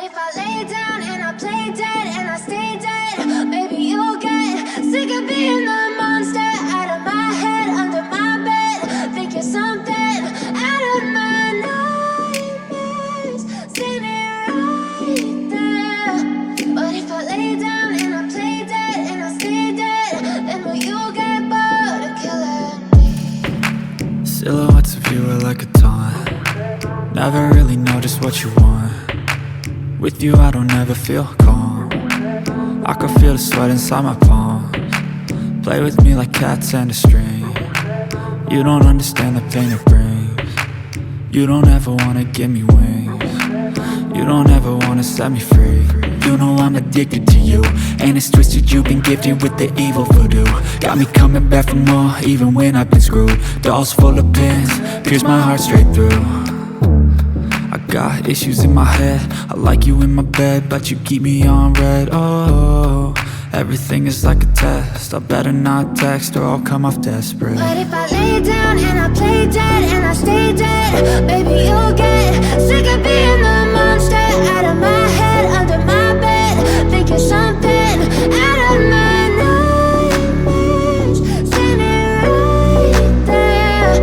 But if I lay down and I play dead and I stay dead, maybe you'll get sick of being the monster out of my head, under my bed. Think you're something out of my nightmares, standing right there. But if I lay down and I play dead and I stay dead, then will you get bored of killing me? Silhouettes of you are like a taunt. Never really know just what you want. With you I don't ever feel calm. I can feel the sweat inside my palms. Play with me like cats and a string. You don't understand the pain it brings. You don't ever wanna give me wings. You don't ever wanna set me free. You know I'm addicted to you, and it's twisted, you've been gifted with the evil voodoo. Got me coming back for more, even when I've been screwed. Dolls full of pins, pierce my heart straight through. I got issues in my head, I like you in my bed, but you keep me on red. Oh, everything is like a test, I better not text or I'll come off desperate. But if I lay down and I play dead and I stay dead, baby you'll get sick of being the monster out of my head, under my bed. Think you're something out of my nightmares, standing right there.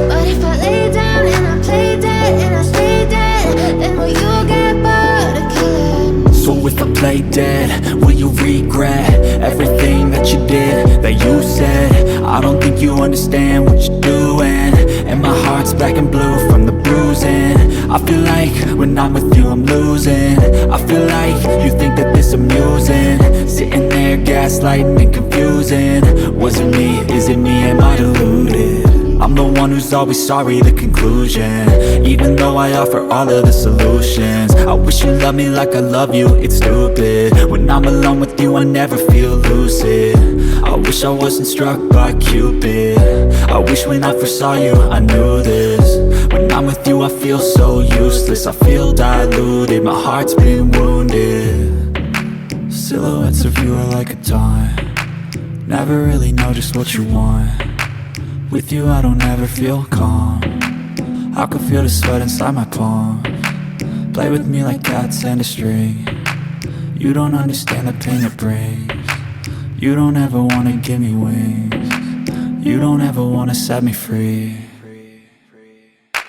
But if I lay down and I play dead and I stay dead, then will you get bored of killing me? So if I play dead, will you regret everything that you did, that you said? I don't think you understand what you're doing, and my heart's black and blue from the bruising. I feel like when I'm with you I'm losing. I feel like you think that this amusing, sitting there gaslighting and confusing. Was it me? Is it me? Am I deluded? I'm the one who's always sorry, the conclusion, even though I offer all of the solutions. I wish you loved me like I love you, it's stupid. When I'm alone with you I never feel lucid. I wish I wasn't struck by Cupid. I wish when I first saw you I knew this. When I'm with you I feel so useless, I feel diluted, my heart's been wounded. Silhouettes of you are like a taunt. Never really know just what you want. With you I don't ever feel calm. I can feel the sweat inside my palms. Play with me like cats and a string. You don't understand the pain it brings. You don't ever wanna give me wings. You don't ever wanna set me free.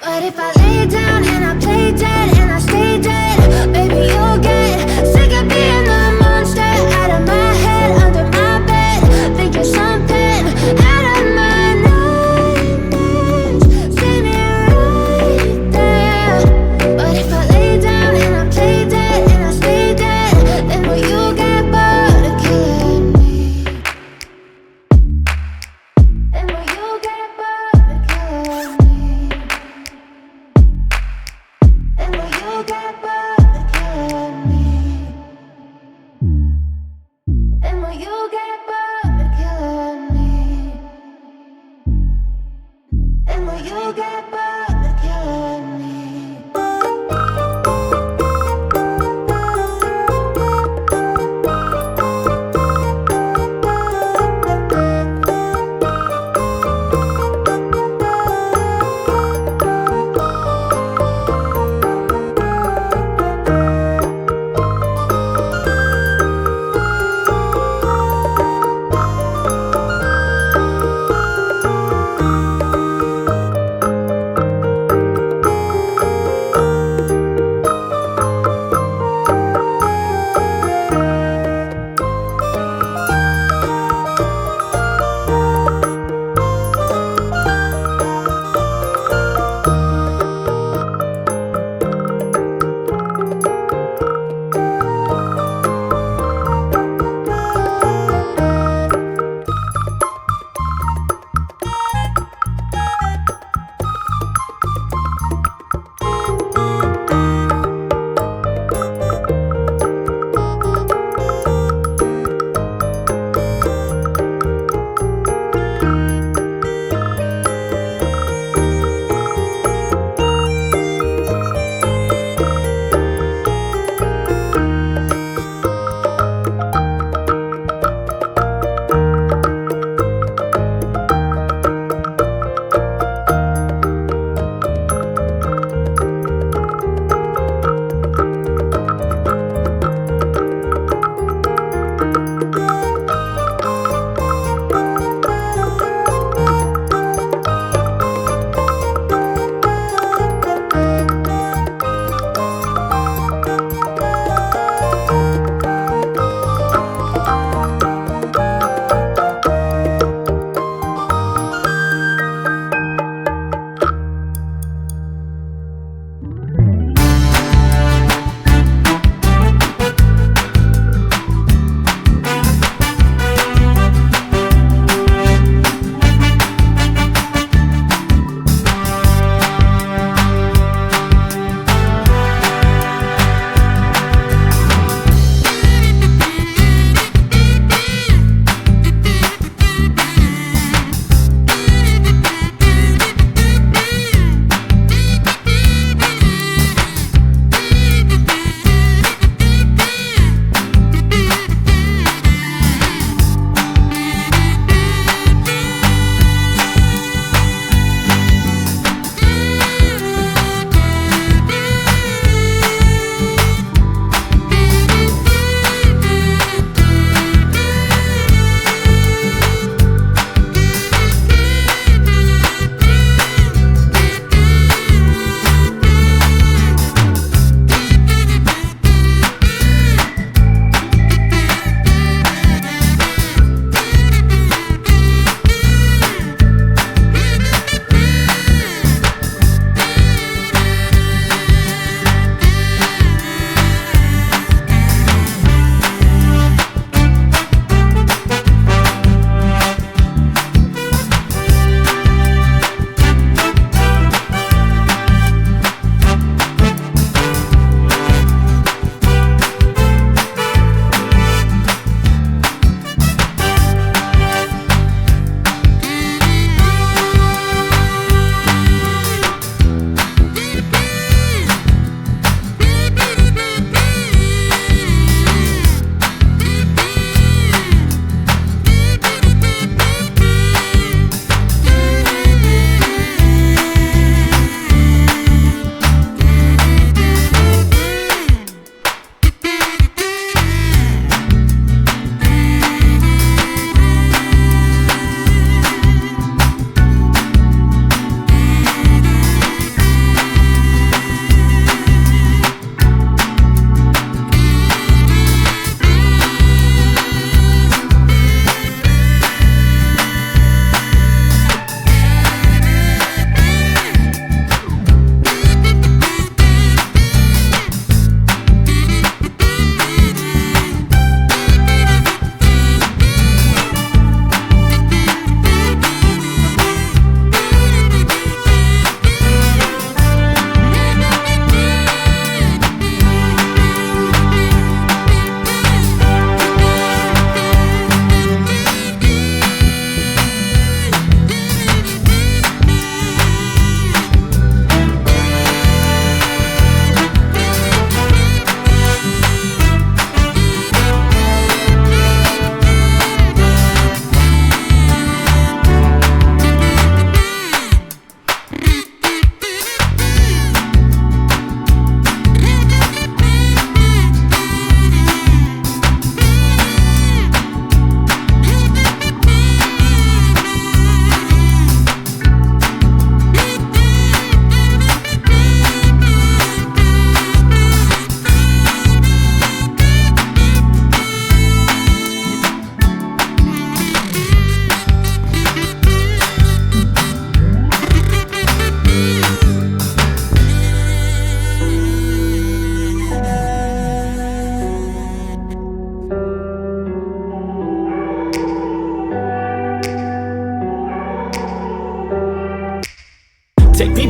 But if I lay down and I play dead and I stay dead, baby you'll get sick of being the monster out of my head, under my bed. Think you're something out of my nightmares, standing right there. But if I lay down and I play dead and I stay dead, then will you get bored of killing me? Then will you get bored of killing me? And will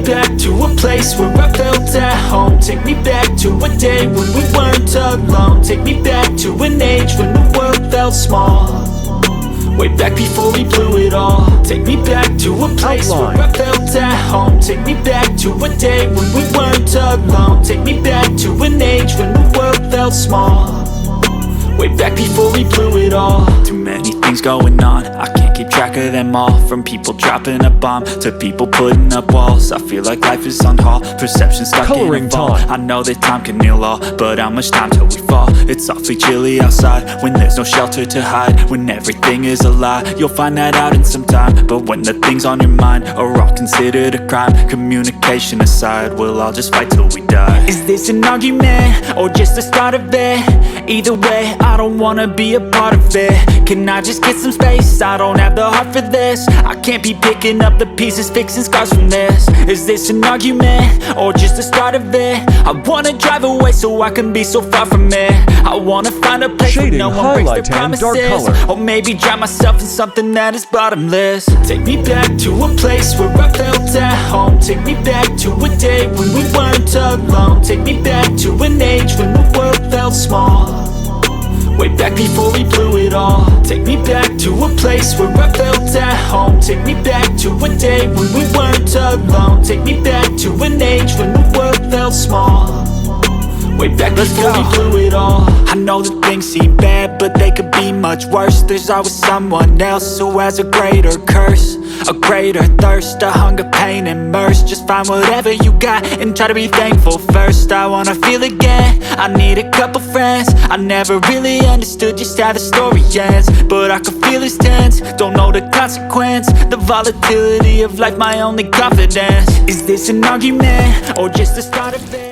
back to a place where I felt at home. Take me back to a day when we weren't alone. Take me back to an age when the world felt small. Way back before we blew it all. Take me back to a place where I felt at home. Take me back to a day when we weren't alone. Take me back to an age when the world felt small. Way back before we blew it all. Too many things going on, I can't keep track of them all. From people dropping a bomb to people putting up walls. I feel like life is on hold, perception stuck in a vault. I know that time can heal all, but how much time till we fall? It's awfully chilly outside when there's no shelter to hide. When everything is a lie, you'll find that out in some time. But when the things on your mind are all considered a crime, communication aside, we'll all just fight till we die. Is this an argument or just the start of it? Either way, I don't wanna be a part of it. Can I just get some space? I don't have the heart for this. I can't be picking up the pieces, fixing scars from this. Is this an argument or just the start of it? I wanna drive away so I can be so far from it. I wanna find a place where no one breaks their promises. Or maybe drown myself in something that is bottomless. Take me back to a place where I felt at home. Take me back to a day when we weren't alone. Take me back to an age when the world felt small. Way back before we blew it all. Take me back to a place where I felt at home. Take me back to a day when we weren't alone. Take me back to an age when the world felt small. Way back before we blew it all. I know that things seem bad, but they could be much worse. There's always someone else who has a greater curse, a greater thirst, a hunger, pain, and mercy. Just find whatever you got and try to be thankful first. I wanna feel again, I need a couple friends. I never really understood just how the story ends, but I can feel it's tense, don't know the consequence. The volatility of life, my only confidence. Is this an argument or just the start of it?